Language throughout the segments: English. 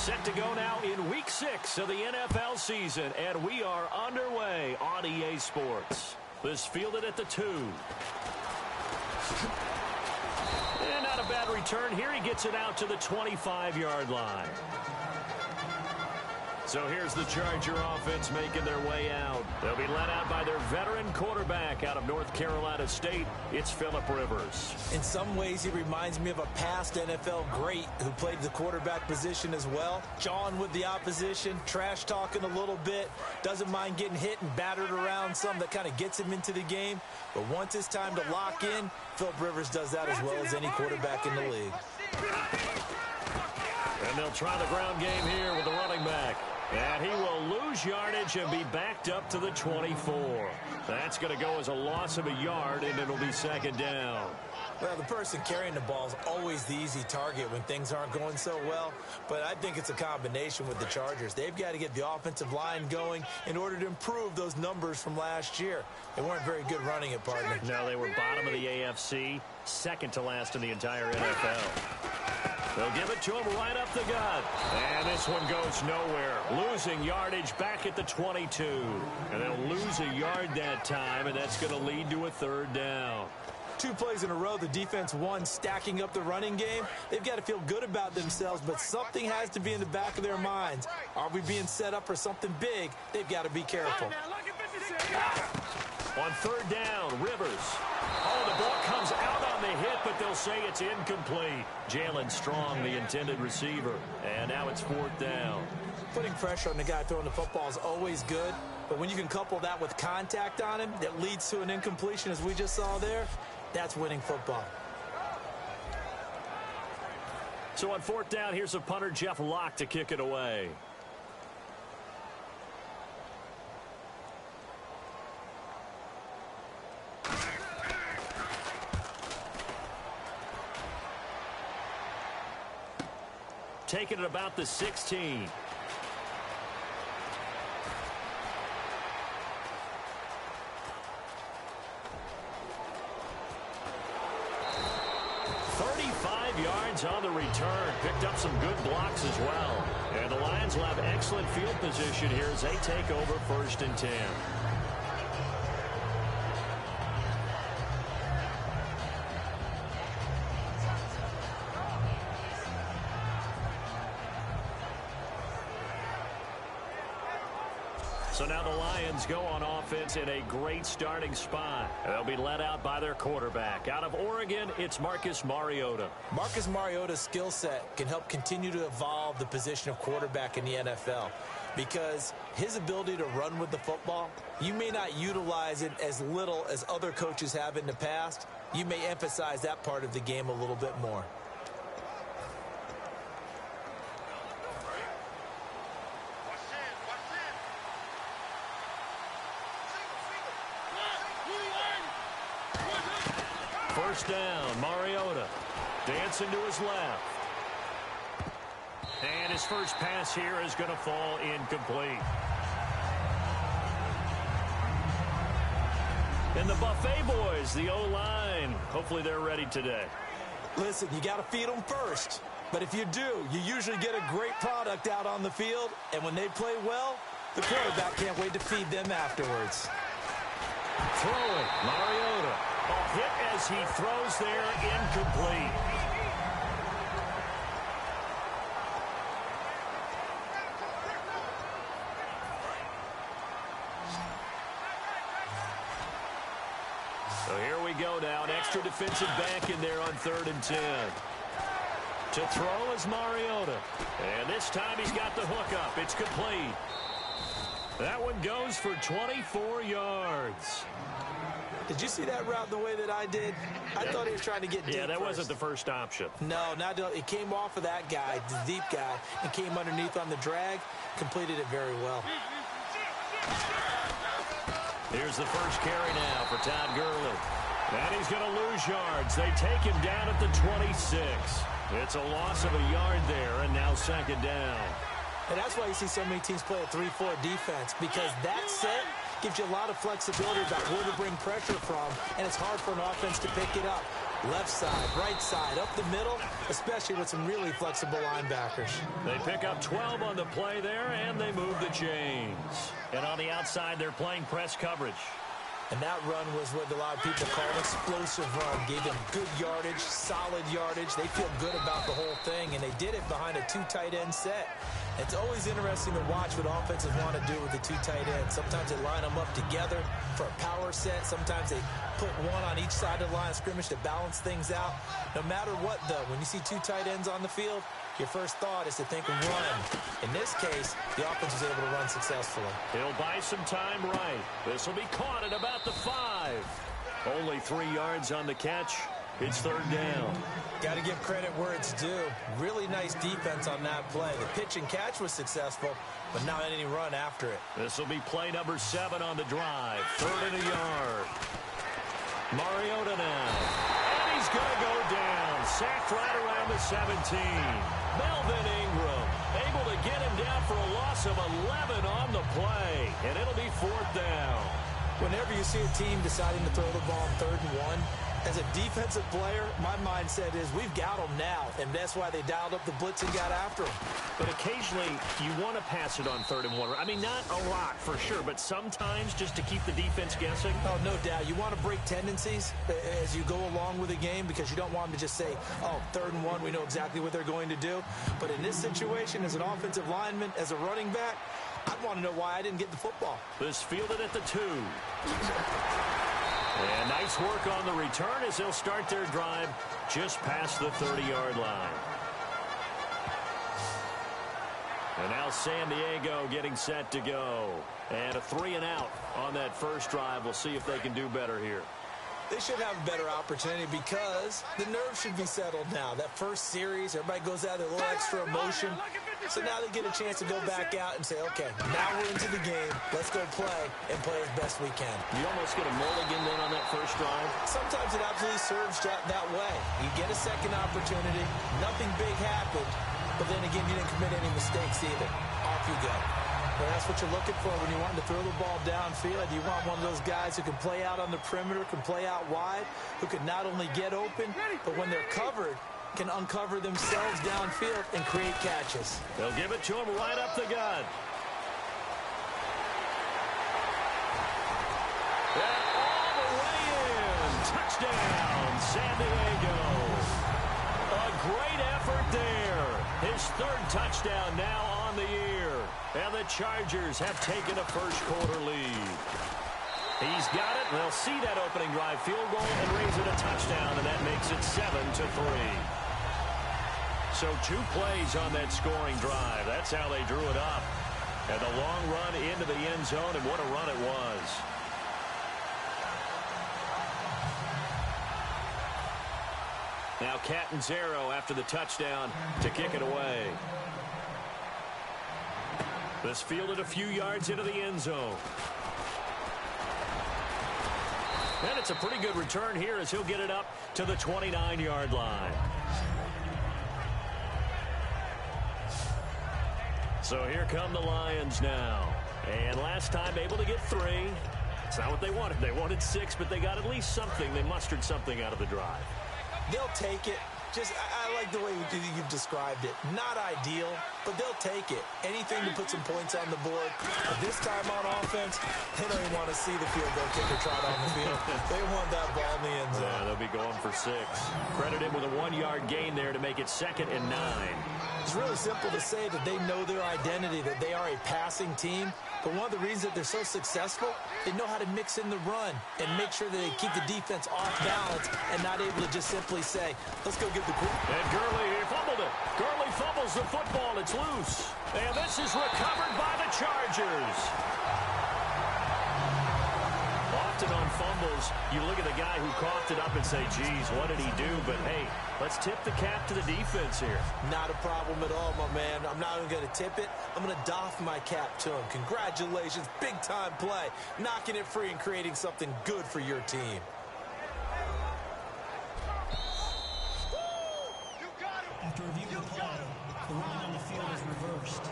Set to go now in Week 6 of the NFL season, and we are underway on EA Sports. This fielded at the 2. And not a bad return here. He gets it out to the 25-yard line. So here's the Charger offense making their way out. They'll be led out by their veteran quarterback out of North Carolina State. It's Phillip Rivers. In some ways, he reminds me of a past NFL great who played the quarterback position as well. Jawing with the opposition, trash-talking a little bit, doesn't mind getting hit and battered around some that kind of gets him into the game. But once it's time to lock in, Phillip Rivers does that as well as any quarterback in the league. And they'll try the ground game here with the running back. And he will lose yardage and be backed up to the 24. That's going to go as a loss of a yard, and it'll be second down. Well, the person carrying the ball is always the easy target when things aren't going so well. But I think it's a combination with the Chargers. They've got to get the offensive line going in order to improve those numbers from last year. They weren't very good running it, partner. No, they were bottom of the AFC, second to last in the entire NFL. They'll give it to him right up the gut. And this one goes nowhere. Losing yardage back at the 22. And they'll lose a yard that time, and that's going to lead to a third down. 2 plays in a row, the defense won, stacking up the running game. They've got to feel good about themselves, but something has to be in the back of their minds. Are we being set up for something big? They've got to be careful. On third down, Rivers. Oh, the ball comes out on the hit, but they'll say it's incomplete. Jalen Strong, the intended receiver. And now it's fourth down. Putting pressure on the guy throwing the football is always good, but when you can couple that with contact on him that leads to an incompletion, as we just saw there, that's winning football. So on fourth down, here's a punter, Jeff Locke, to kick it away. Taking it about the 16. Yards on the return. Picked up some good blocks as well. And the Lions will have excellent field position here as they take over 1st and 10. So now the Lions go on offense in a great starting spot. They'll be led out by their quarterback. Out of Oregon, it's Marcus Mariota. Marcus Mariota's skill set can help continue to evolve the position of quarterback in the NFL because his ability to run with the football, you may not utilize it as little as other coaches have in the past. You may emphasize that part of the game a little bit more. First down, Mariota dancing to his left. And his first pass here is going to fall incomplete. And the Buffet boys, the O-line, hopefully they're ready today. Listen, you got to feed them first. But if you do, you usually get a great product out on the field. And when they play well, the quarterback can't wait to feed them afterwards. Throwing, Mariota. A hit as he throws there, incomplete. So here we go now. An extra defensive back in there on 3rd and 10. To throw is Mariota. And this time he's got the hook up. It's complete. That one goes for 24 yards. Did you see that route the way that I did? I thought he was trying to get deep. Yeah, that first. wasn't the first option. No, not it came off of that guy, the deep guy, and came underneath on the drag. Completed it very well. Here's the first carry now for Todd Gurley. And he's going to lose yards. They take him down at the 26. It's a loss of a yard there, and now second down. And that's why you see so many teams play a 3-4 defense, because that set gives you a lot of flexibility about where to bring pressure from, and it's hard for an offense to pick it up. Left side, right side, up the middle, especially with some really flexible linebackers. They pick up 12 on the play there, and they move the chains. And on the outside, they're playing press coverage. And that run was what a lot of people call an explosive run. Gave them good yardage, solid yardage. They feel good about the whole thing, and they did it behind a 2 tight end set. It's always interesting to watch what offenses want to do with the 2 tight ends. Sometimes they line them up together for a power set. Sometimes they put one on each side of the line of scrimmage to balance things out. No matter what, though, when you see 2 tight ends on the field, your first thought is to think of run. In this case, the offense was able to run successfully. He'll buy some time right. This will be caught at about the 5. Only 3 yards on the catch. It's 3rd down. Got to give credit where it's due. Really nice defense on that play. The pitch and catch was successful, but not any run after it. This will be play number 7 on the drive. 3rd and a yard. Mariota now. And he's going to go down. Sacked right around the 17. Melvin Ingram able to get him down for a loss of 11 on the play. And it'll be 4th down. Whenever you see a team deciding to throw the ball on 3rd and 1, as a defensive player, my mindset is we've got them now, and that's why they dialed up the blitz and got after them. But occasionally, you want to pass it on 3rd and 1. I mean, not a lot for sure, but sometimes just to keep the defense guessing. Oh, no doubt. You want to break tendencies as you go along with the game because you don't want them to just say, oh, 3rd and 1, we know exactly what they're going to do. But in this situation, as an offensive lineman, as a running back, I'd want to know why I didn't get the football. This fielded at the 2. And nice work on the return as they'll start their drive just past the 30-yard line. And now San Diego getting set to go. And a 3-and-out on that first drive. We'll see if they can do better here. They should have a better opportunity because the nerves should be settled now. That first series, everybody goes out with a little extra emotion. So now they get a chance to go back out and say, okay, now we're into the game. Let's go play and play as best we can. You almost get a mulligan then on that first drive. Sometimes it absolutely serves that way. You get a second opportunity. Nothing big happened. But then again, you didn't commit any mistakes either. Off you go. Well, that's what you're looking for when you want to throw the ball downfield. You want one of those guys who can play out on the perimeter, can play out wide, who can not only get open, but when they're covered, can uncover themselves downfield and create catches. They'll give it to him right up the gut. And all the way in. Touchdown, San Diego. A great effort there. His 3rd touchdown now on the year. And the Chargers have taken a first-quarter lead. He's got it. They'll see that opening drive field goal and raise it a touchdown, and that makes it 7-3. So 2 plays on that scoring drive. That's how they drew it up. And the long run into the end zone, and what a run it was. Now Catanzaro after the touchdown to kick it away. This fielded a few yards into the end zone. And it's a pretty good return here as he'll get it up to the 29-yard line. So here come the Lions now. And last time able to get 3. It's not what they wanted. They wanted 6, but they got at least something. They mustered something out of the drive. They'll take it. I like the way you've described it. Not ideal, but they'll take it. Anything to put some points on the board. But this time on offense, they don't even want to see the field goal kicker trot on the field. They want that ball in the end zone. Yeah, they'll be going for 6. Credit him with a 1-yard gain there to make it 2nd and 9. It's really simple to say that they know their identity, that they are a passing team. But one of the reasons that they're so successful, they know how to mix in the run and make sure that they keep the defense off balance and not able to just simply say, let's go get the group. And Gurley, he fumbled it. Gurley fumbles the football. It's loose. And this is recovered by the Chargers. Often on fumbles, you look at the guy who coughed it up and say, geez, what did he do? But, hey, let's tip the cap to the defense here. Not a problem at all, my man. I'm not even going to tip it. I'm going to doff my cap to him. Congratulations. Big-time play. Knocking it free and creating something good for your team. After review of the play, the ruling on the field is reversed.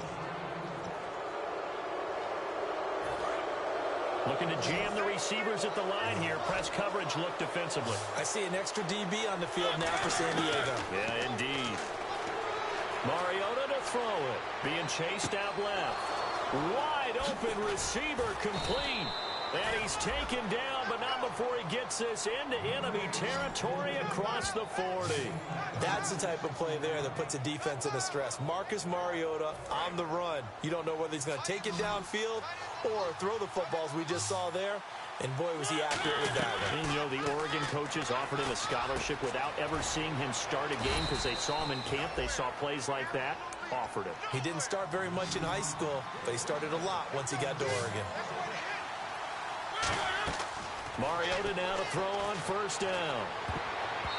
Looking to jam the receivers at the line here. Press coverage look defensively. I see an extra DB on the field now for San Diego. Yeah, indeed. Mariota to throw it. Being chased out left. Wide open receiver complete. And he's taken down, but not before he gets this into enemy territory across the 40. That's the type of play there that puts a defense into stress. Marcus Mariota on the run. You don't know whether he's going to take it downfield or throw the footballs we just saw there. And boy, was he accurate with that one. And, you know, the Oregon coaches offered him a scholarship without ever seeing him start a game because they saw him in camp. They saw plays like that, offered him. He didn't start very much in high school, but he started a lot once he got to Oregon. Mariota now to throw on first down.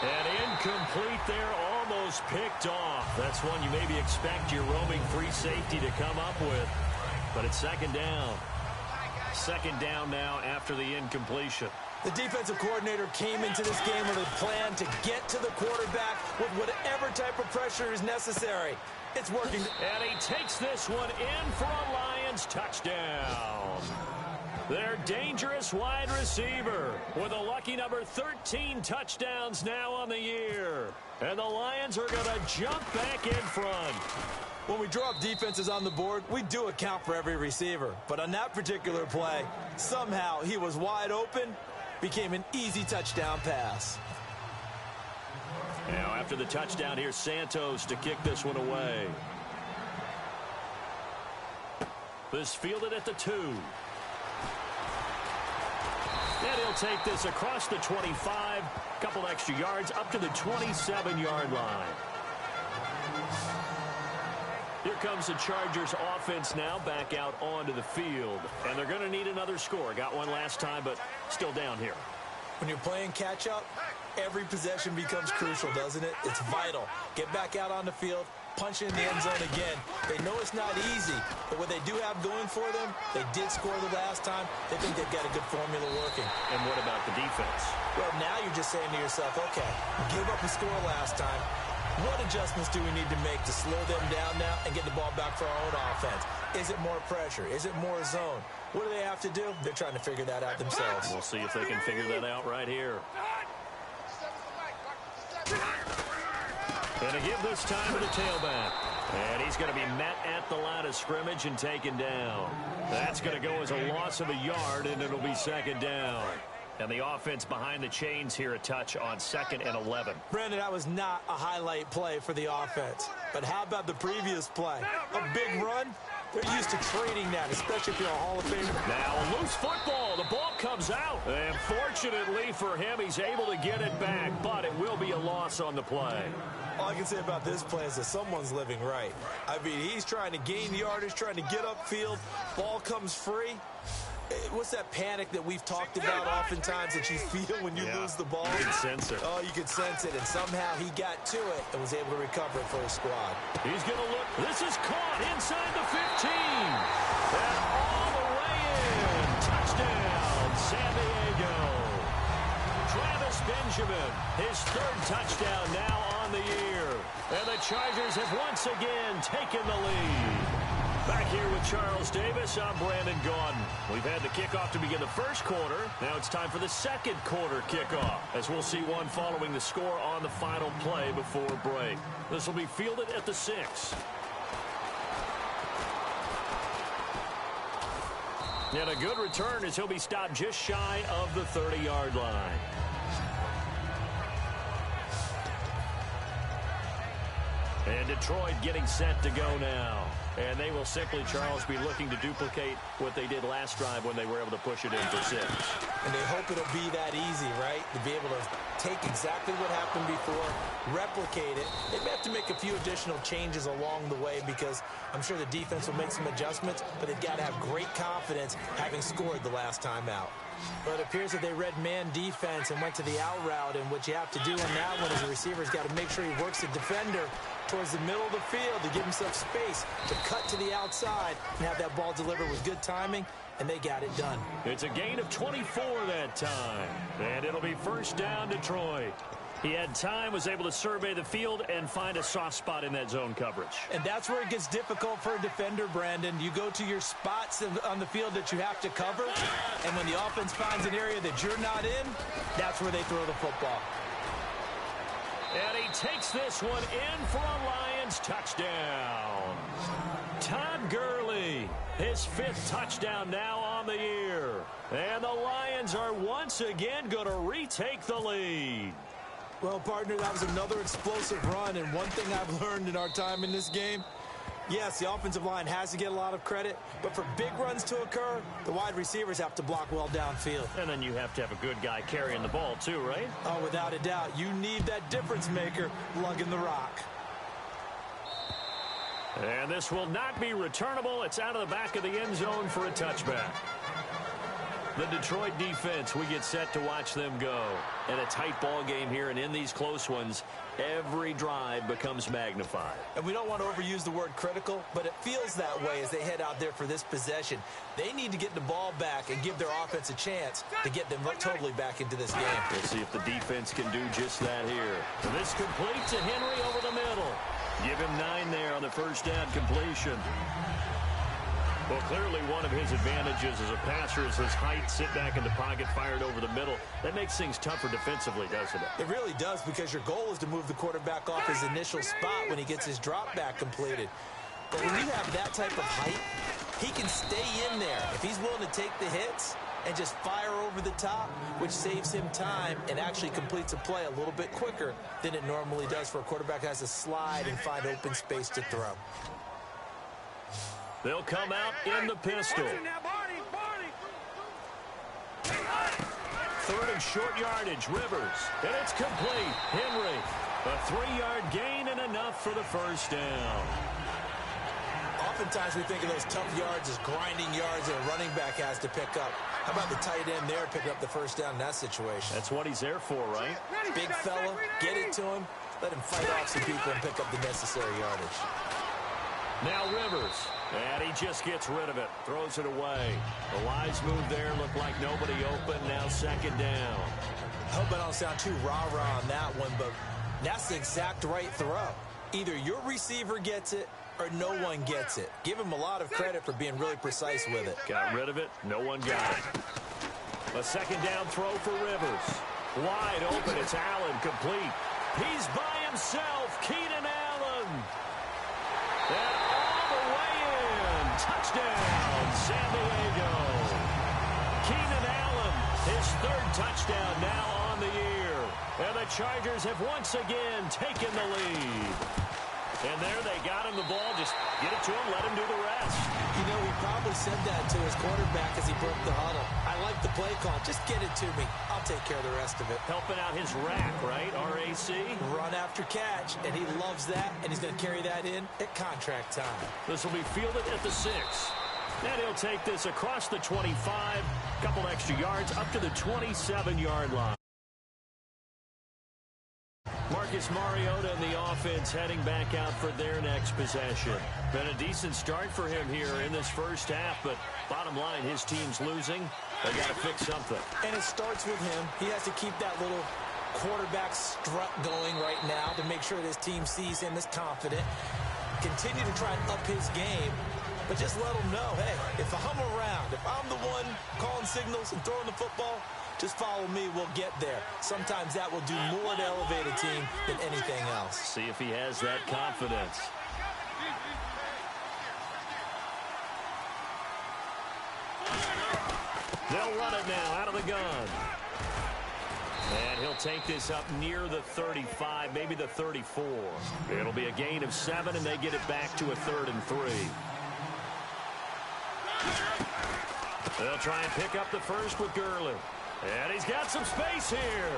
And incomplete there, almost picked off. That's one you maybe expect your roaming free safety to come up with. But it's second down. Second down now after the incompletion. The defensive coordinator came into this game with a plan to get to the quarterback with whatever type of pressure is necessary. It's working. And he takes this one in for a Lions touchdown. Their dangerous wide receiver with a lucky number 13 touchdowns now on the year. And the Lions are going to jump back in front. When we draw up defenses on the board, we do account for every receiver. But on that particular play, somehow he was wide open, became an easy touchdown pass. Now after the touchdown, here's Santos to kick this one away. This fielded at the 2. And he'll take this across the 25, couple extra yards, up to the 27-yard line. Here comes the Chargers offense now back out onto the field. And they're going to need another score. Got one last time, but still down here. When you're playing catch-up, every possession becomes crucial, doesn't it? It's vital. Get back out on the field, punch in the end zone again. They know it's not easy, but what they do have going for them, they did score the last time. They think they've got a good formula working. And what about the defense? Well, now you're just saying to yourself, okay, give up a score last time. What adjustments do we need to make to slow them down now and get the ball back for our own offense? Is it more pressure? Is it more zone? What do they have to do? They're trying to figure that out themselves. We'll see if they can figure that out right here. And to give this time to the tailback. And he's going to be met at the line of scrimmage and taken down. That's going to go as a loss of a yard, and it'll be second down. And the offense behind the chains here a touch on 2nd and 11. Brandon, that was not a highlight play for the offense. But how about the previous play? A big run? They're used to trading that, especially if you're a Hall of Famer. Now a loose football. The ball comes out. And fortunately for him, he's able to get it back. But it will be a loss on the play. All I can say about this play is that someone's living right. I mean, he's trying to gain yardage, trying to get upfield. Ball comes free. What's that panic that we've talked about oftentimes that you feel when you lose the ball? You can sense it. Oh, you can sense it. And somehow he got to it and was able to recover it for his squad. He's going to look. This is caught inside the 15. And all the way in. Touchdown, San Diego. Travis Benjamin, his 3rd touchdown now on the year. And the Chargers have once again taken the lead. Back here with Charles Davis, I'm Brandon Gaudin. We've had the kickoff to begin the first quarter. Now it's time for the second quarter kickoff, as we'll see one following the score on the final play before break. This will be fielded at the 6. And a good return as he'll be stopped just shy of the 30-yard line. And Detroit getting set to go now. And they will simply, Charles, be looking to duplicate what they did last drive when they were able to push it in for 6. And they hope it'll be that easy, right? To be able to take exactly what happened before, replicate it. They may have to make a few additional changes along the way because I'm sure the defense will make some adjustments, but they've got to have great confidence having scored the last time out. But it appears that they read man defense and went to the out route, and what you have to do on that one is the receiver's got to make sure he works the defender towards the middle of the field to give himself space to cut to the outside and have that ball delivered with good timing, and they got it done. It's a gain of 24 that time, and it'll be first down Detroit. He had time, was able to survey the field and find a soft spot in that zone coverage. And that's where it gets difficult for a defender, Brandon. You go to your spots on the field that you have to cover, and when the offense finds an area that you're not in, that's where they throw the football. And he takes this one in for a Lions touchdown. Todd Gurley, his 5th touchdown now on the year. And the Lions are once again going to retake the lead. Well, partner, that was another explosive run, and one thing I've learned in our time in this game, yes, the offensive line has to get a lot of credit, but for big runs to occur, the wide receivers have to block well downfield. And then you have to have a good guy carrying the ball too, right? Oh, without a doubt. You need that difference maker lugging the rock. And this will not be returnable. It's out of the back of the end zone for a touchback. The Detroit defense, we get set to watch them go. In a tight ball game here, and in these close ones, every drive becomes magnified. And we don't want to overuse the word critical, but it feels that way as they head out there for this possession. They need to get the ball back and give their offense a chance to get them totally back into this game. We'll see if the defense can do just that here. And this complete to Henry over the middle. Give him 9 there on the first down completion. Well, clearly one of his advantages as a passer is his height, sit back in the pocket, fired over the middle. That makes things tougher defensively, doesn't it? It really does, because your goal is to move the quarterback off his initial spot when he gets his drop back completed. But when you have that type of height, he can stay in there if he's willing to take the hits and just fire over the top, which saves him time and actually completes a play a little bit quicker than it normally does for a quarterback who has to slide and find open space to throw. They'll come out in the pistol. 3rd and short yardage, Rivers. And it's complete. Henry, a 3-yard gain and enough for the first down. Oftentimes we think of those tough yards as grinding yards that a running back has to pick up. How about the tight end there picking up the first down in that situation? That's what he's there for, right? Big fella, get it to him, let him fight off some people and pick up the necessary yardage. Now Rivers, and he just gets rid of it, throws it away. The wise move there, looked like nobody open, now 2nd down. I hope I don't sound too rah-rah on that one, but that's the exact right throw. Either your receiver gets it or no one gets it. Give him a lot of credit for being really precise with it. Got rid of it, no one got it. A 2nd down throw for Rivers. Wide open, it's Allen, complete. He's by himself, Keenan Allen. And all the way in, touchdown, San Diego. Keenan Allen, his 3rd touchdown now on the year. And the Chargers have once again taken the lead. And there they got him the ball. Just get it to him, let him do the rest. You know, he probably said that to his quarterback as he broke the huddle. I like the play call. Just get it to me. I'll take care of the rest of it. Helping out his rack, right? RAC. Run after catch, and he loves that, and he's going to carry that in at contract time. This will be fielded at the 6. And he'll take this across the 25, couple extra yards up to the 27-yard line. Marcus Mariota and the offense heading back out for their next possession. Been a decent start for him here in this first half, but bottom line, his team's losing. They got to fix something. And it starts with him. He has to keep that little quarterback strut going right now to make sure this team sees him as confident. Continue to try and up his game, but just let him know, hey, if I'm around, if I'm the one calling signals and throwing the football, just follow me, we'll get there. Sometimes that will do more to elevate a team than anything else. See if he has that confidence. They'll run it now out of the gun. And he'll take this up near the 35, maybe the 34. It'll be a gain of 7, and they get it back to a 3rd and 3. They'll try and pick up the first with Gurley. And he's got some space here.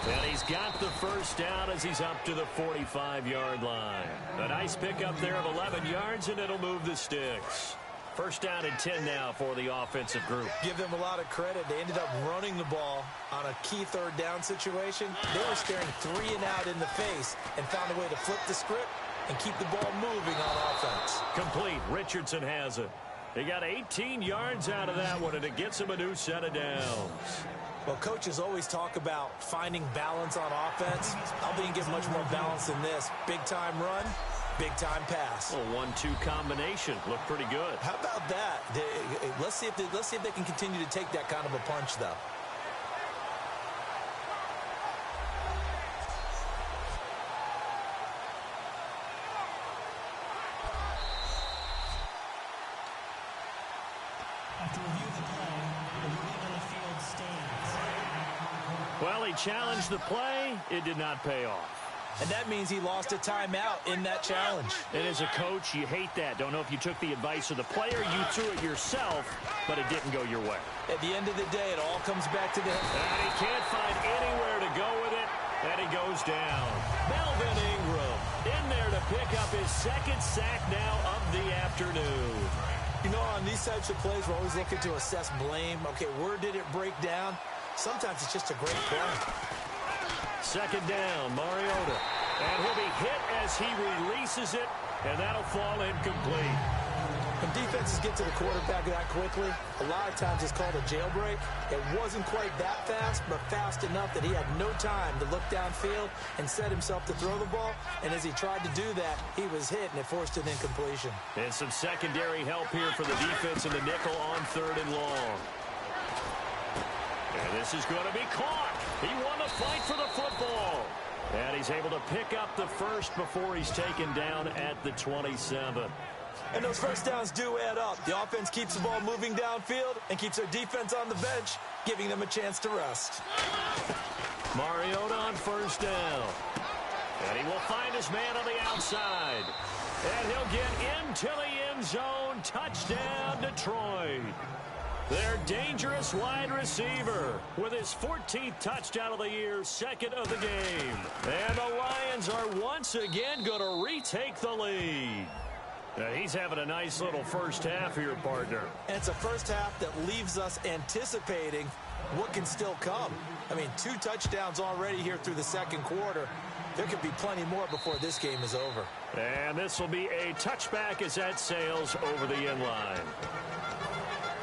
And he's got the first down as he's up to the 45-yard line. A nice pickup there of 11 yards, and it'll move the sticks. First down and 10 now for the offensive group. Give them a lot of credit. They ended up running the ball on a key 3rd down situation. They were staring 3 and out in the face and found a way to flip the script and keep the ball moving on offense. Complete. Richardson has it. He got 18 yards out of that one, and it gets him a new set of downs. Well, coaches always talk about finding balance on offense. I don't think you get much more balance than this. Big-time run, big-time pass. A 1-2 combination. Looked pretty good. How about that? Let's see if they can continue to take that kind of a punch, though. After review of the play, the ruling on the field stands. Well, he challenged the play. It did not pay off. And that means he lost a timeout in that challenge. And as a coach, you hate that. Don't know if you took the advice of the player, you threw it yourself, but it didn't go your way. At the end of the day, it all comes back to the... And he can't find anywhere to go with it, and he goes down. Melvin Ingram in there to pick up his second sack now of the afternoon. You know, on these types of plays, we're always looking to assess blame. Okay, where did it break down? Sometimes it's just a great play. Second down, Mariota. And he'll be hit as he releases it, and that'll fall incomplete. When defenses get to the quarterback that quickly, a lot of times it's called a jailbreak. It wasn't quite that fast, but fast enough that he had no time to look downfield and set himself to throw the ball. And as he tried to do that, he was hit, and it forced an incompletion. And some secondary help here for the defense in the nickel on 3rd and long. And this is going to be caught. He won the fight for the football. And he's able to pick up the first before he's taken down at the 27. And those first downs do add up. The offense keeps the ball moving downfield and keeps their defense on the bench, giving them a chance to rest. Mariota on 1st down. And he will find his man on the outside. And he'll get into the end zone. Touchdown, Detroit. Their dangerous wide receiver with his 14th touchdown of the year, second of the game. And the Lions are once again going to retake the lead. He's having a nice little first half here, partner. And it's a first half that leaves us anticipating what can still come. I mean, 2 touchdowns already here through the second quarter. There could be plenty more before this game is over. And this will be a touchback as that sails over the end line.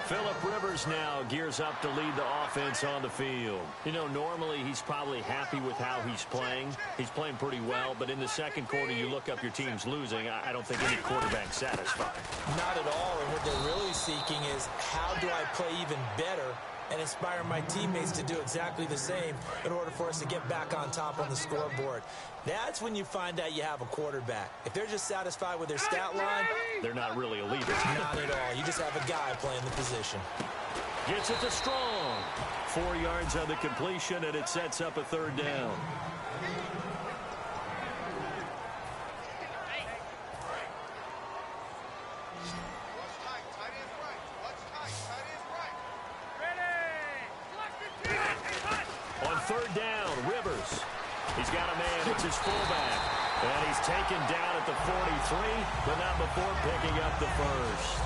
Phillip Rivers now gears up to lead the offense on the field. You know, normally he's probably happy with how he's playing. He's playing pretty well, but in the second quarter, you look up your team's losing. I don't think any quarterback's satisfied. Not at all, and what they're really seeking is how do I play even better and inspire my teammates to do exactly the same in order for us to get back on top on the scoreboard. That's when you find out you have a quarterback. If they're just satisfied with their stat line, they're not really a leader. Not at all. You just have a guy playing the position. Gets it to Strong. 4 yards on the completion, and it sets up a 3rd down. On 3rd down, Rivers. He's got a man. It's his fullback. And he's taken down at the 43, but not before picking up the first.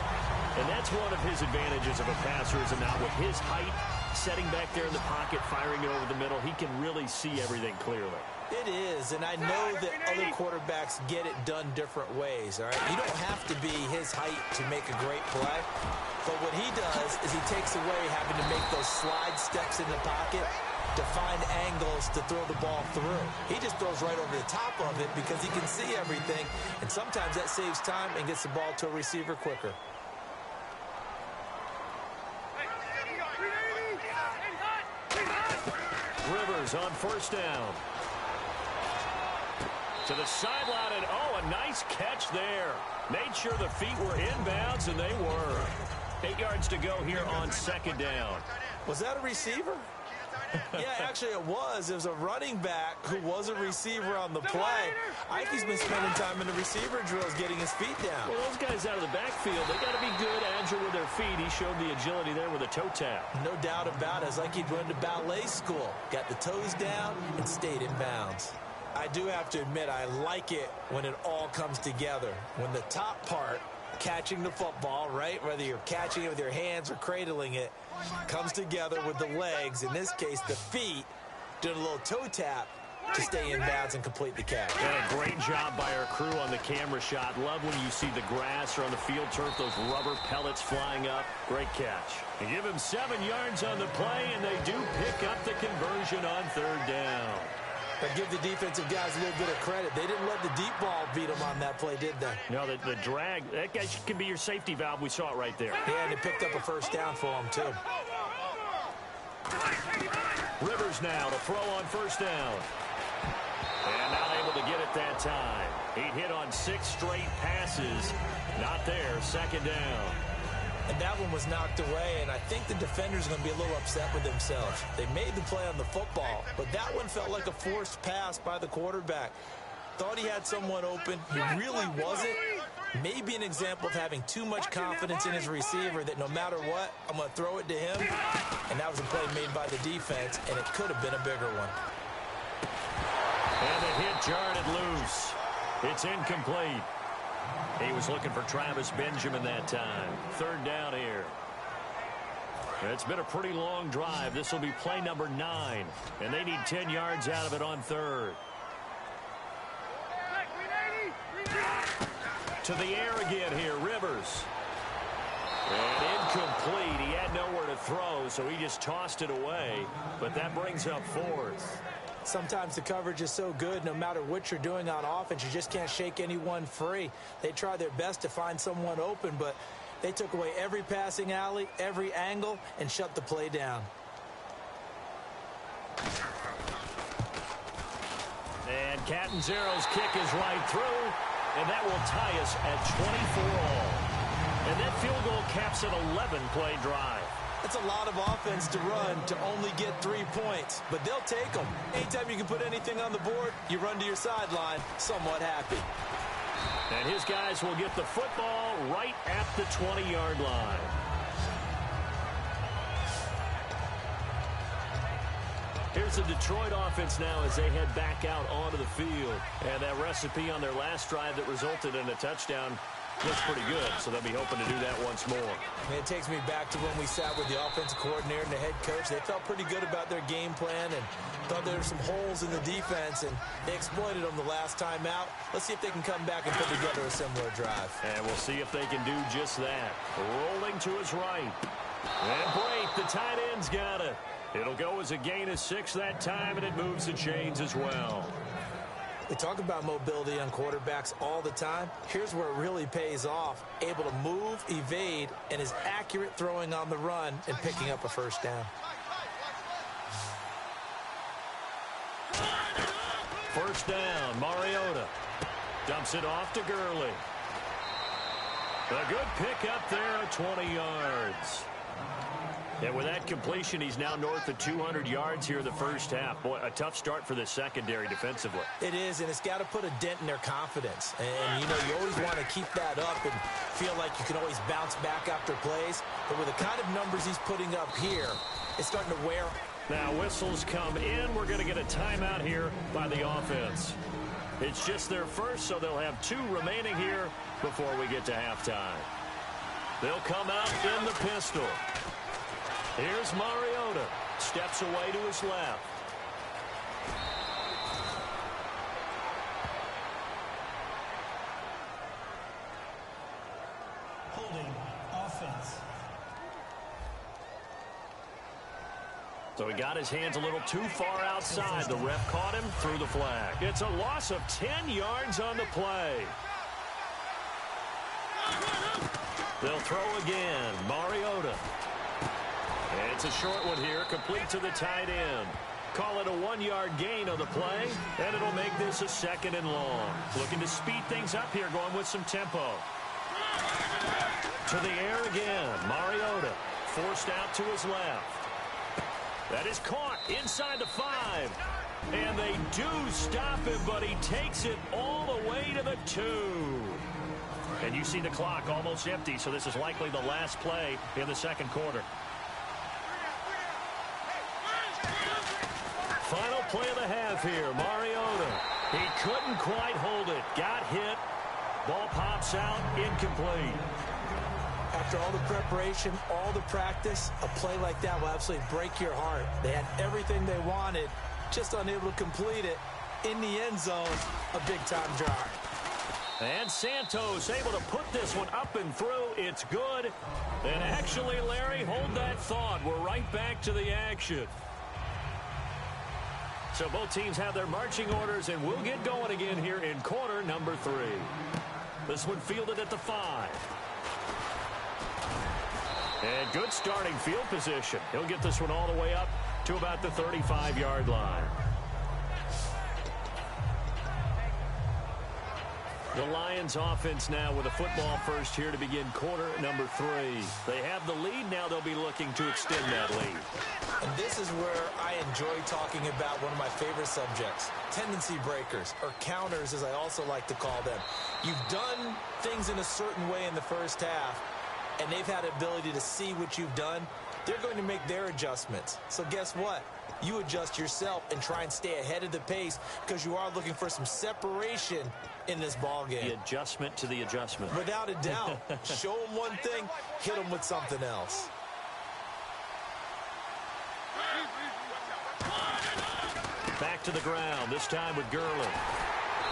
And that's one of his advantages of a passer, is not with his height, setting back there in the pocket, firing it over the middle. He can really see everything clearly. It is, and I know that other quarterbacks get it done different ways, all right? You don't have to be his height to make a great play. But what he does is he takes away having to make those slide steps in the pocket to find angles to throw the ball through. He just throws right over the top of it because he can see everything, and sometimes that saves time and gets the ball to a receiver quicker. Rivers on 1st down. To the sideline, and oh, a nice catch there. Made sure the feet were inbounds, and they were. 8 yards to go here on 2nd down. Was that a receiver? Yeah, actually it was. It was a running back who was a receiver on the play. I think he's been spending time in the receiver drills getting his feet down. Well, those guys out of the backfield, they got to be good, agile with their feet. He showed the agility there with a toe tap. No doubt about it. It's like he'd went to ballet school. Got the toes down and stayed in bounds. I do have to admit, I like it when it all comes together. When the top part, catching the football, right, whether you're catching it with your hands or cradling it, comes together with the legs, in this case the feet, doing a little toe tap. to stay in bounds and complete the catch. And a great job by our crew on the camera shot. Love when you see the grass or on the field turf, those rubber pellets flying up. Great catch. They give him 7 yards on the play, and they do pick up the conversion on 3rd down. But give the defensive guys a little bit of credit. They didn't let the deep ball beat them on that play, did they? No, the drag, that guy can be your safety valve. We saw it right there. Yeah, and it picked up a 1st down for them, too. Rivers now to throw on 1st down. And not able to get it that time. He hit on 6 straight passes. Not there, 2nd down. And that one was knocked away, and I think the defenders are going to be a little upset with themselves. They made the play on the football, but that one felt like a forced pass by the quarterback. Thought he had someone open. He really wasn't. Maybe an example of having too much confidence in his receiver that no matter what, I'm going to throw it to him. And that was a play made by the defense, and it could have been a bigger one. And the hit jarred it loose. It's incomplete. He was looking for Travis Benjamin that time. 3rd down here. It's been a pretty long drive. This will be play number 9. And they need 10 yards out of it on 3rd. To the air again here, Rivers. And incomplete. He had nowhere to throw, so he just tossed it away. But that brings up 4th. Sometimes the coverage is so good, no matter what you're doing on offense, you just can't shake anyone free. They try their best to find someone open, but they took away every passing alley, every angle, and shut the play down. And Catanzaro's kick is right through, and that will tie us at 24 all. And that field goal caps an 11-play drive. That's a lot of offense to run to only get 3 points, but they'll take them. Anytime you can put anything on the board, you run to your sideline somewhat happy. And his guys will get the football right at the 20-yard line. Here's the Detroit offense now as they head back out onto the field. And that recipe on their last drive that resulted in a touchdown looks pretty good, so they'll be hoping to do that once more. And it takes me back to when we sat with the offensive coordinator and the head coach. They felt pretty good about their game plan and thought there were some holes in the defense, and they exploited them the last time out. Let's see if they can come back and put together a similar drive. And we'll see if they can do just that. Rolling to his right. And Brate, the tight end's got it. It'll go as a gain of 6 that time, and it moves the chains as well. We talk about mobility on quarterbacks all the time. Here's where it really pays off. Able to move, evade, and is accurate throwing on the run and picking up a 1st down. 1st down, Mariota. Dumps it off to Gurley. A good pick up there at 20 yards. And with that completion, he's now north of 200 yards here in the 1st half. Boy, a tough start for the secondary defensively. It is, and it's got to put a dent in their confidence. And, you know, you always want to keep that up and feel like you can always bounce back after plays. But with the kind of numbers he's putting up here, it's starting to wear. Now, whistles come in. We're going to get a timeout here by the offense. It's just their first, so they'll have 2 remaining here before we get to halftime. They'll come out in the pistol. Here's Mariota. Steps away to his left. Holding offense. So he got his hands a little too far outside. The ref caught him, threw the flag. It's a loss of 10 yards on the play. They'll throw again. Mariota. It's a short one here, complete to the tight end. Call it a 1-yard gain on the play, and it'll make this a 2nd and long. Looking to speed things up here, going with some tempo. To the air again, Mariota. Forced out to his left. That is caught inside the 5. And they do stop him, but he takes it all the way to the 2. And you see the clock almost empty, so this is likely the last play in the 2nd quarter. Final play of the half here, Mariota. He couldn't quite hold it. Got hit. Ball pops out, incomplete. After all the preparation, all the practice, a play like that will absolutely break your heart. They had everything they wanted, just unable to complete it. in the end zone, a big-time drive. And Santos able to put this one up and through. It's good. And actually, Larry, hold that thought. We're right back to the action. So both teams have their marching orders, and we'll get going again here in quarter number 3. This one fielded at the 5. And good starting field position. He'll get this one all the way up to about the 35-yard line. The Lions offense now with a football first here to begin quarter number 3. They have the lead. Now they'll be looking to extend that lead. And this is where I enjoy talking about one of my favorite subjects, tendency breakers, or counters as I also like to call them. You've done things in a certain way in the first half, and they've had the ability to see what you've done. They're going to make their adjustments. So guess what? You adjust yourself and try and stay ahead of the pace because you are looking for some separation in this ball game. The adjustment to the adjustment. Without a doubt. Show them one thing, hit them with something else. Back to the ground, this time with Gurley.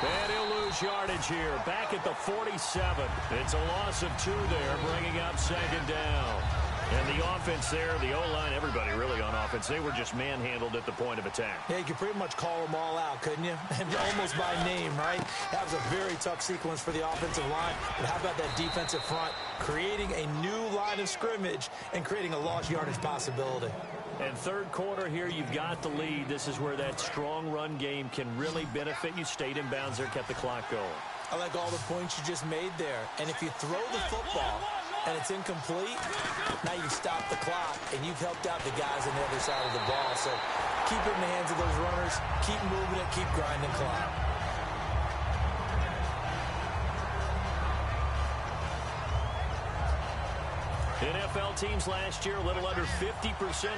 And he'll lose yardage here. Back at the 47. It's a loss of 2 there, bringing up second down. And the offense there, the O-line, everybody really on offense, they were just manhandled at the point of attack. Yeah, you could pretty much call them all out, couldn't you? And almost by name, right? That was a very tough sequence for the offensive line. But how about that defensive front creating a new line of scrimmage and creating a lost yardage possibility? And third quarter here, you've got the lead. This is where that strong run game can really benefit you. Stayed in bounds there, kept the clock going. I like all the points you just made there. And if you throw the football and it's incomplete, now you've stopped the clock and you've helped out the guys on the other side of the ball. So keep it in the hands of those runners. Keep moving it. Keep grinding clock. NFL teams last year a little under 50%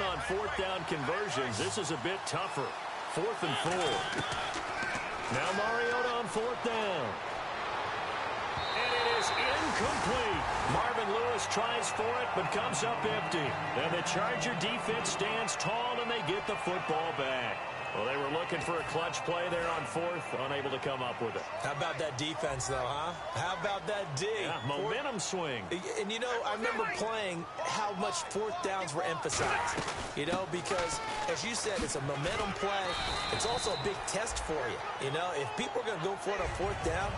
on fourth down conversions. This is a bit tougher. 4th and 4. Now Mariota on 4th down. And it is incomplete. Marvin Lewis tries for it, but comes up empty. And the Charger defense stands tall, and they get the football back. Well, they were looking for a clutch play there on 4th, unable to come up with it. How about that defense, though, huh? How about that D? Yeah, momentum swing. And, you know, I remember playing how much 4th downs were emphasized, you know, because, as you said, it's a momentum play. It's also a big test for you, you know. If people are going to go for it on 4th down,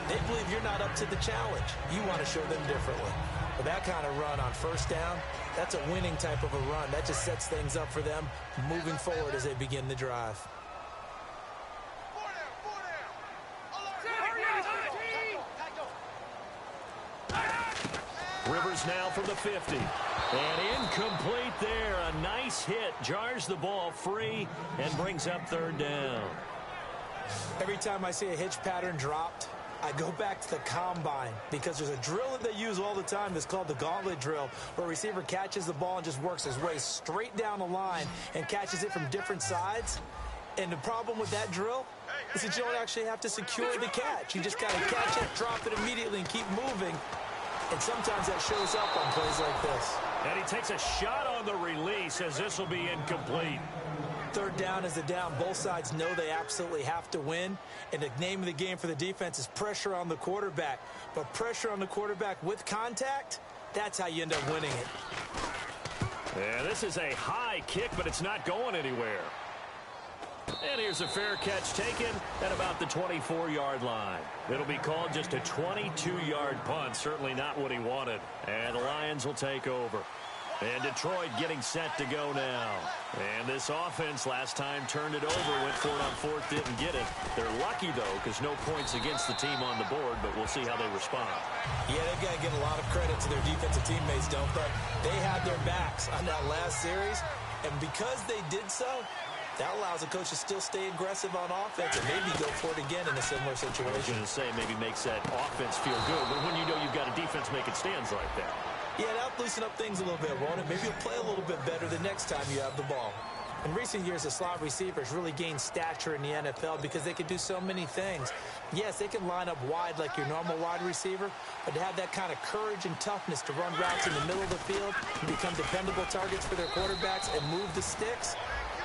they believe you're not up to the challenge. You want to show them differently. But that kind of run on 1st down, that's a winning type of a run. That just sets things up for them moving forward as they begin the drive. Rivers now from the 50. And incomplete there. A nice hit. Jars the ball free and brings up 3rd down. Every time I see a hitch pattern dropped, I go back to the combine because there's a drill that they use all the time that's called the gauntlet drill, where a receiver catches the ball and just works his way straight down the line and catches it from different sides. And the problem with that drill is that you don't actually have to secure the catch. You just kind of catch it, drop it immediately, and keep moving. And sometimes that shows up on plays like this. And he takes a shot on the release as this will be incomplete. 3rd down is the down. Both sides know they absolutely have to win. And the name of the game for the defense is pressure on the quarterback. But pressure on the quarterback with contact, that's how you end up winning it. Yeah, this is a high kick, but it's not going anywhere. And here's a fair catch taken at about the 24-yard line. It'll be called just a 22-yard punt. Certainly not what he wanted. And the Lions will take over. And Detroit getting set to go now. And this offense last time turned it over, went for it on 4th, didn't get it. They're lucky, though, because no points against the team on the board, but we'll see how they respond. Yeah, they've got to give a lot of credit to their defensive teammates, don't they? They had their backs on that last series, and because they did so, that allows the coach to still stay aggressive on offense and maybe go for it again in a similar situation. I was going to say maybe makes that offense feel good, but when you know you've got a defense making stands like that. Yeah, that'll loosen up things a little bit, won't it? Maybe you'll play a little bit better the next time you have the ball. In recent years, the slot receivers really gained stature in the NFL because they can do so many things. Yes, they can line up wide like your normal wide receiver, but to have that kind of courage and toughness to run routes in the middle of the field and become dependable targets for their quarterbacks and move the sticks,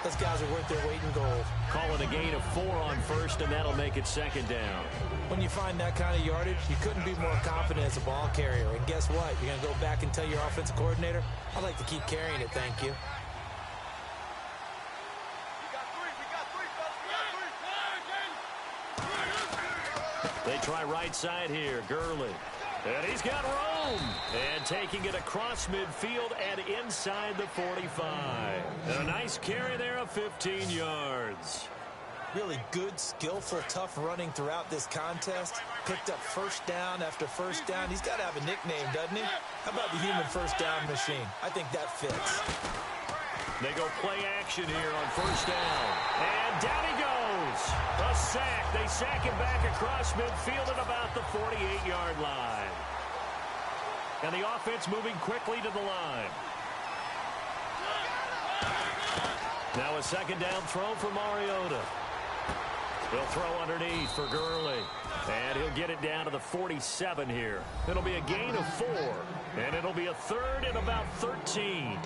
Those guys are worth their weight in gold. Calling a gain of 4 on first, and that'll make it second down. When you find that kind of yardage, you couldn't be more confident as a ball carrier. And guess what? You're going to go back and tell your offensive coordinator, I'd like to keep carrying it, thank you. They try right side here. Gurley. And he's got room. And taking it across midfield and inside the 45. And a nice carry there of 15 yards. Really good, skillful, tough running throughout this contest. Picked up first down after first down. He's got to have a nickname, doesn't he? How about the human first down machine? I think that fits. They go play action here on first down. And down he goes. A sack. They sack him back across midfield at about the 48-yard line. And the offense moving quickly to the line. Now a second down throw for Mariota. He'll throw underneath for Gurley. And he'll get it down to the 47 here. It'll be a gain of 4. And it'll be a third and about 13.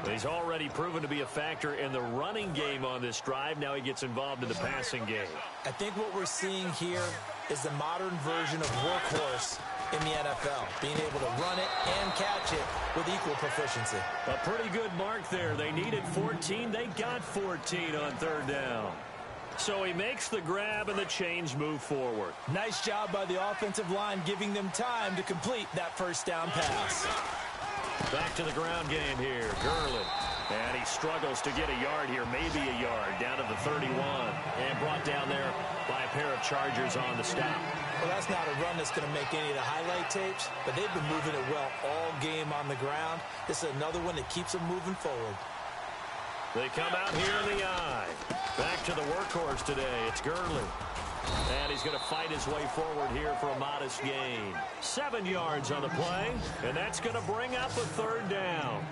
He's already proven to be a factor in the running game on this drive. Now he gets involved in the passing game. I think what we're seeing here is the modern version of workhorse in the NFL, being able to run it and catch it with equal proficiency. A pretty good mark there. They needed 14. They got 14 on third down. So he makes the grab and the chains move forward. Nice job by the offensive line giving them time to complete that first down pass. Back to the ground game here. Gurley. And he struggles to get a yard here, maybe a yard, down to the 31. And brought down there by a pair of Chargers on the stop. Well, that's not a run that's going to make any of the highlight tapes, but they've been moving it well all game on the ground. This is another one that keeps them moving forward. They come out here in the eye. Back to the workhorse today. It's Gurley. And he's going to fight his way forward here for a modest gain. 7 yards on the play, and that's going to bring up a third down.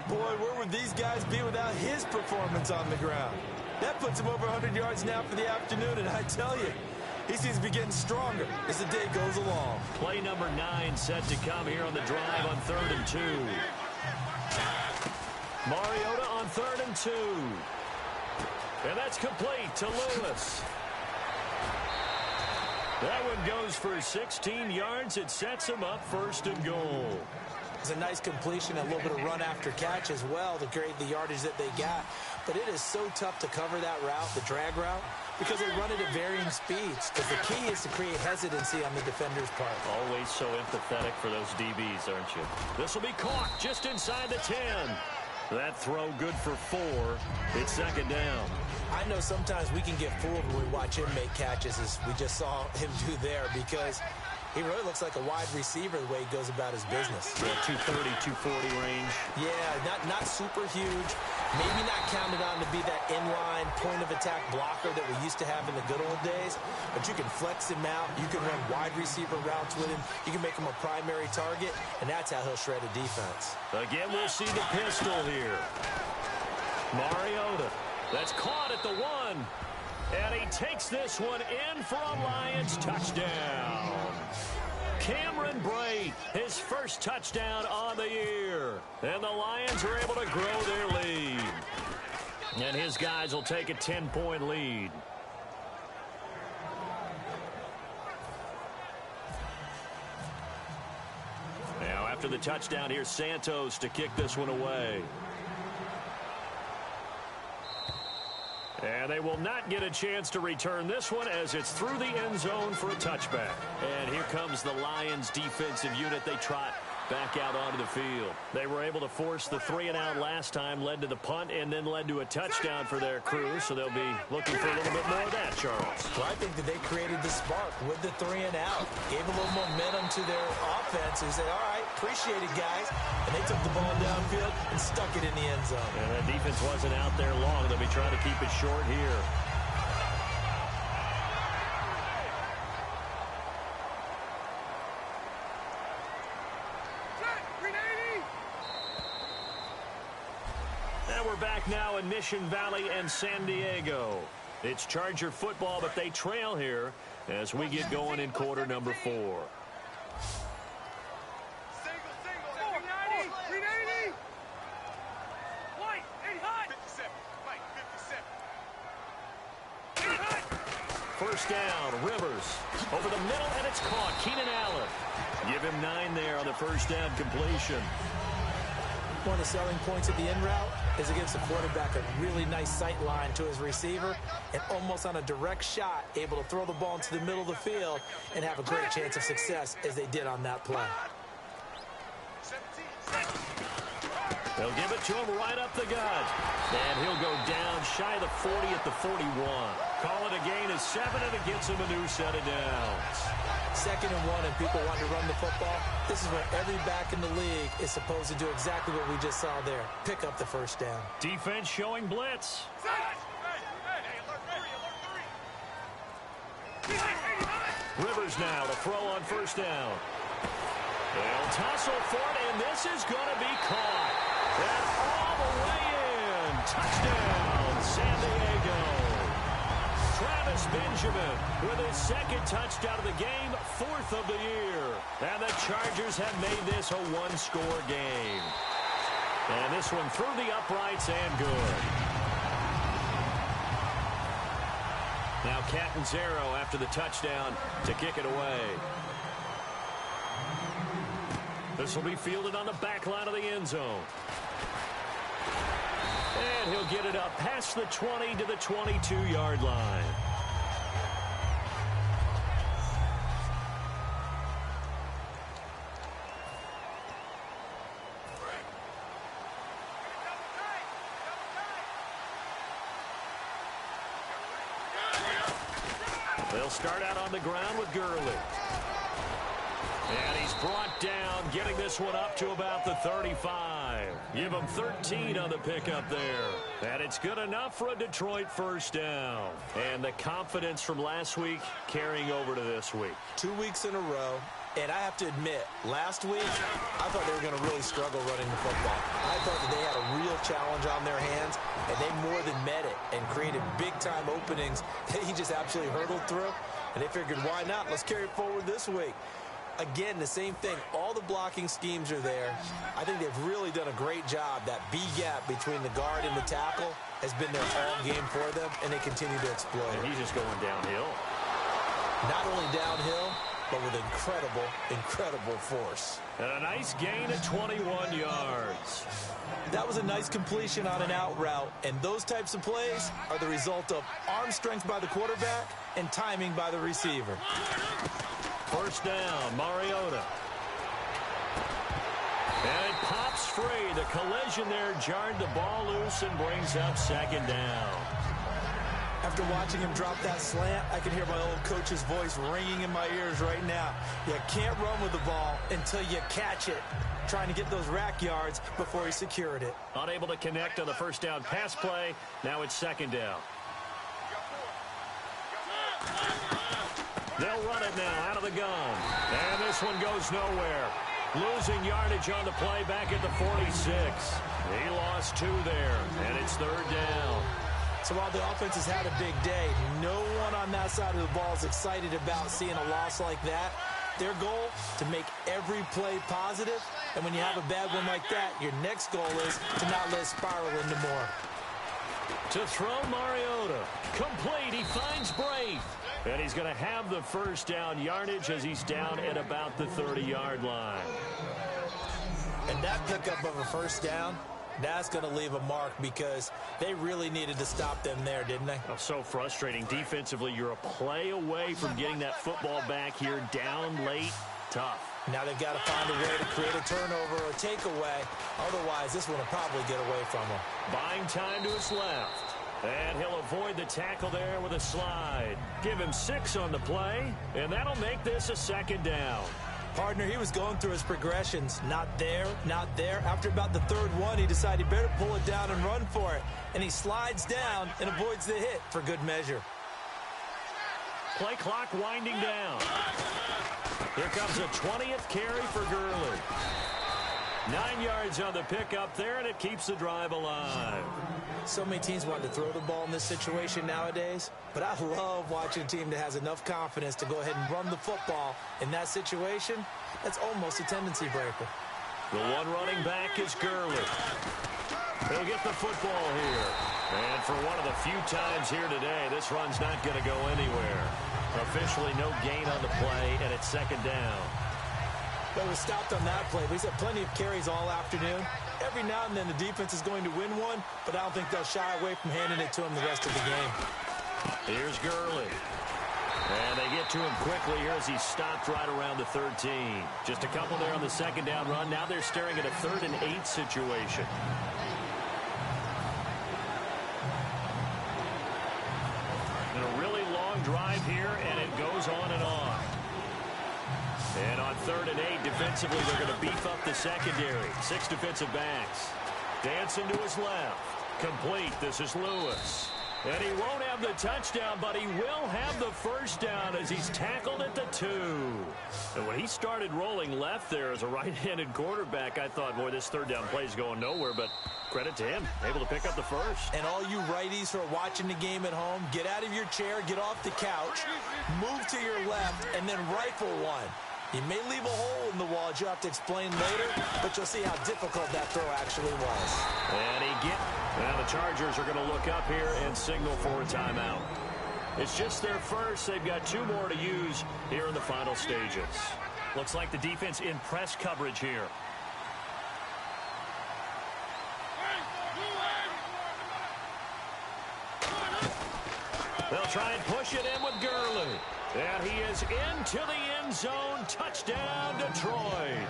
Boy, where would these guys be without his performance on the ground? That puts him over 100 yards now for the afternoon, and I tell you, he seems to be getting stronger as the day goes along. Play number 9 set to come here on the drive on 3rd and 2. Mariota on 3rd and 2. And that's complete to Lewis. That one goes for 16 yards. It sets him up 1st and goal. It's a nice completion, a little bit of run after catch as well to create the yardage that they got. But it is so tough to cover that route, the drag route, because they run it at varying speeds. Because the key is to create hesitancy on the defender's part. Always so empathetic for those DBs, aren't you? This will be caught just inside the 10. That throw good for 4. It's second down. I know sometimes we can get fooled when we watch him make catches, as we just saw him do there, because he really looks like a wide receiver the way he goes about his business. Yeah, 230, 240 range. Yeah, not super huge. Maybe not counted on to be that inline point-of-attack blocker that we used to have in the good old days. But you can flex him out. You can run wide receiver routes with him. You can make him a primary target, and that's how he'll shred a defense. Again, we'll see the pistol here. Mariota. That's caught at the 1. And he takes this one in for a Lions touchdown. Cameron Brate, his first touchdown on the year. And the Lions are able to grow their lead. And his guys will take a 10-point lead. Now, after the touchdown, here's Santos to kick this one away. And they will not get a chance to return this one as it's through the end zone for a touchback. And here comes the Lions defensive unit. They trot back out onto the field. They were able to force the 3-and-out last time, led to the punt, and then led to a touchdown for their crew. So they'll be looking for a little bit more of that, Charles. Well, I think that they created the spark with the 3-and-out. Gave a little momentum to their offense and said, all right, appreciate it, guys. And they took the ball downfield and stuck it in the end zone. And that defense wasn't out there long. They'll be trying to keep it short here. We're back now in Mission Valley and San Diego. It's Charger football, but they trail here as we get going in quarter number 4. first down. Rivers over the middle, and it's caught. Keenan Allen. Give him 9 there on the first down completion. One of the selling points of the in route is it gives the quarterback a really nice sight line to his receiver and almost on a direct shot able to throw the ball into the middle of the field and have a great chance of success as they did on that play. They'll give it to him right up the gut. And he'll go down shy of the 40 at the 41. Call it a gain of 7, and it gets him a new set of downs. 2nd and 1 and people want to run the football. This is where every back in the league is supposed to do exactly what we just saw there. Pick up the first down. Defense showing blitz. Rivers now to throw on first down. They'll tussle for it, and this is going to be caught. And all the way in. Touchdown, San Diego. Travis Benjamin with his 2nd touchdown of the game, 4th of the year. And the Chargers have made this a 1-score game. And this one through the uprights and good. Now Catanzaro after the touchdown to kick it away. This will be fielded on the back line of the end zone. And he'll get it up past the 20 to the 22-yard line. They'll start out on the ground with Gurley. And he's brought down, getting this one up to about the 35. Give him 13 on the pickup there. And it's good enough for a Detroit first down. And the confidence from last week carrying over to this week. 2 weeks in a row. And I have to admit, last week, I thought they were going to really struggle running the football. I thought that they had a real challenge on their hands, and they more than met it and created big-time openings that he just absolutely hurdled through. And they figured, why not? Let's carry it forward this week. Again, the same thing. All the blocking schemes are there. I think they've really done a great job. That B gap between the guard and the tackle has been there all game for them, and they continue to exploit it. And he's just going downhill. Not only downhill, but with incredible force. And a nice gain of 21 yards. That was a nice completion on an out route, and those types of plays are the result of arm strength by the quarterback and timing by the receiver. First down, Mariota. And it pops free. The collision there jarred the ball loose and brings up 2nd down. After watching him drop that slant, I can hear my old coach's voice ringing in my ears right now. You can't run with the ball until you catch it. Trying to get those rack yards before he secured it. Unable to connect on the first down pass play. Now it's 2nd down. They'll run it now out of the gun. And this one goes nowhere. Losing yardage on the play back at the 46. He lost 2 there, and it's 3rd down. So while the offense has had a big day, no one on that side of the ball is excited about seeing a loss like that. Their goal, to make every play positive. And when you have a bad one like that, your next goal is to not let it spiral into more. To throw Mariota. Complete. He finds Brave. And he's going to have the first down yardage as he's down at about the 30-yard line. And that pickup of a first down, that's going to leave a mark because they really needed to stop them there, didn't they? Oh, so frustrating. Defensively, you're a play away from getting that football back here down late. Tough. Now they've got to find a way to create a turnover or a takeaway. Otherwise, this one will probably get away from them. Buying time to his left. And he'll avoid the tackle there with a slide. Give him 6 on the play, and that'll make this a 2nd down. Partner, he was going through his progressions. Not there, not there. After about the 3rd one, he decided he better pull it down and run for it. And he slides down and avoids the hit for good measure. Play clock winding down. Here comes a 20th carry for Gurley. 9 yards on the pickup there, and it keeps the drive alive. So many teams want to throw the ball in this situation nowadays, but I love watching a team that has enough confidence to go ahead and run the football. In that situation, that's almost a tendency breaker. The one running back is Gurley. He'll get the football here. And for one of the few times here today, this run's not going to go anywhere. Officially no gain on the play, and it's second down. But it was stopped on that play. He's had plenty of carries all afternoon. Every now and then the defense is going to win one, but I don't think they'll shy away from handing it to him the rest of the game. Here's Gurley. And they get to him quickly here as he's stopped right around the 13. Just a couple there on the second down run. Now they're staring at a 3rd and 8 situation. And a really long drive here, and it goes on and on. And on 3rd and 8, defensively, they're going to beef up the secondary. 6 defensive backs. Dancing to his left. Complete. This is Lewis. And he won't have the touchdown, but he will have the first down as he's tackled at the 2. And when he started rolling left there as a right-handed quarterback, I thought, boy, this 3rd down play is going nowhere. But credit to him, able to pick up the first. And all you righties who are watching the game at home, get out of your chair, get off the couch, move to your left, and then rifle one. He may leave a hole in the wall, as you have to explain later, but you'll see how difficult that throw actually was. And now the Chargers are going to look up here and signal for a timeout. It's just their first. They've got 2 more to use here in the final stages. Looks like the defense in press coverage here. They'll try and push it in with Gurley. And he is into the end zone. Touchdown, Detroit.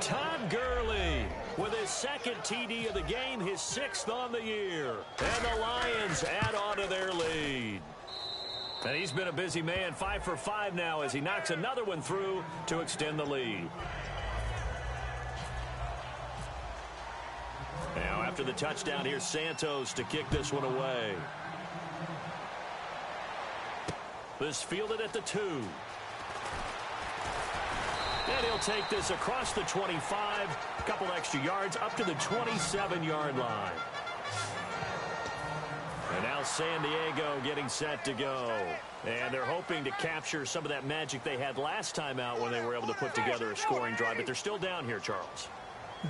Todd Gurley with his 2nd TD of the game, his 6th on the year. And the Lions add on to their lead. And he's been a busy man, 5 for 5 now as he knocks another one through to extend the lead. Now after the touchdown, here's Santos to kick this one away. This fielded at the 2. And he'll take this across the 25, a couple extra yards, up to the 27-yard line. And now San Diego getting set to go. And they're hoping to capture some of that magic they had last time out when they were able to put together a scoring drive. But they're still down here, Charles.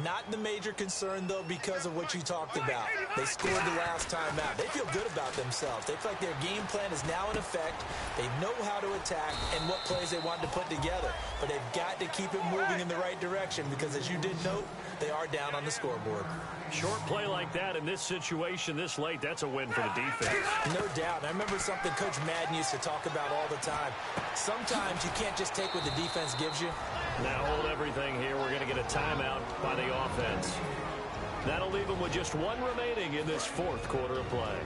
Not the major concern, though, because of what you talked about. They scored the last time out. They feel good about themselves. They feel like their game plan is now in effect. They know how to attack and what plays they want to put together. But they've got to keep it moving in the right direction because, as you did note, they are down on the scoreboard. Short play like that in this situation this late, that's a win for the defense. No doubt. I remember something Coach Madden used to talk about all the time. Sometimes you can't just take what the defense gives you. Now hold everything here. We're going to get a timeout by the offense. That'll leave them with just 1 remaining in this 4th quarter of play.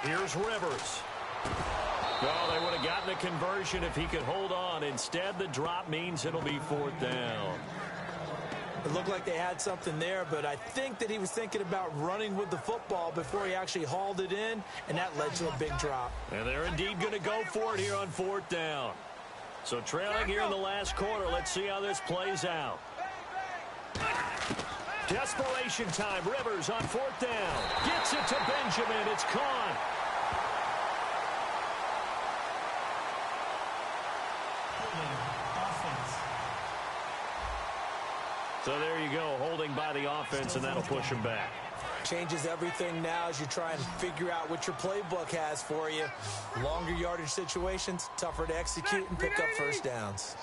Here's Rivers. Well, they would have gotten a conversion if he could hold on. Instead, the drop means it'll be 4th down. It looked like they had something there, but I think that he was thinking about running with the football before he actually hauled it in, and that led to a big drop. And they're indeed going to go for it here on 4th down. So trailing here in the last quarter, let's see how this plays out. Desperation time. Rivers on 4th down. Gets it to Benjamin. It's caught. So there you go, holding by the offense, and that'll push him back. Changes everything now as you try and figure out what your playbook has for you. Longer yardage situations, tougher to execute and pick up first downs.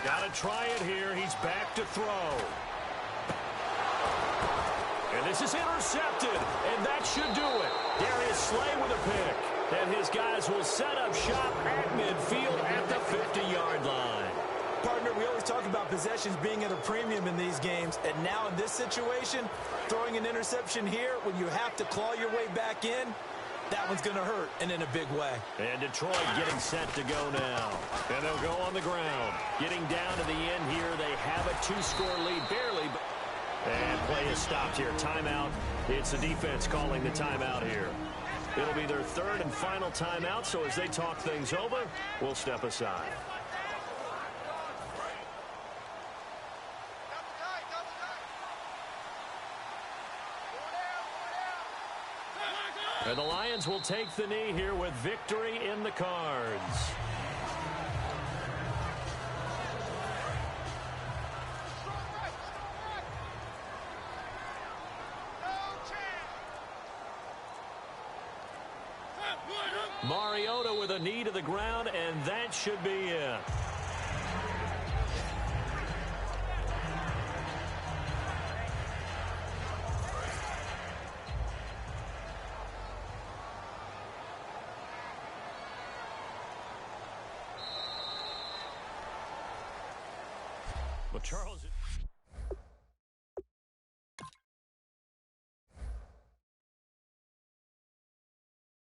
Got to try it here. He's back to throw. And this is intercepted, and that should do it. Darius Slay with a pick. And his guys will set up shop at midfield at the 50-yard line. Partner, we always talk about possessions being at a premium in these games, and now in this situation, throwing an interception here when you have to claw your way back in, that one's going to hurt, and in a big way. And Detroit getting set to go now. And they'll go on the ground. Getting down to the end here, they have a 2-score lead, barely. And play is stopped here. Timeout. It's the defense calling the timeout here. It'll be their 3rd and final timeout, so as they talk things over, we'll step aside. And the Lions will take the knee here with victory in the cards. Mariota with a knee to the ground, and that should be it. Well, Charles...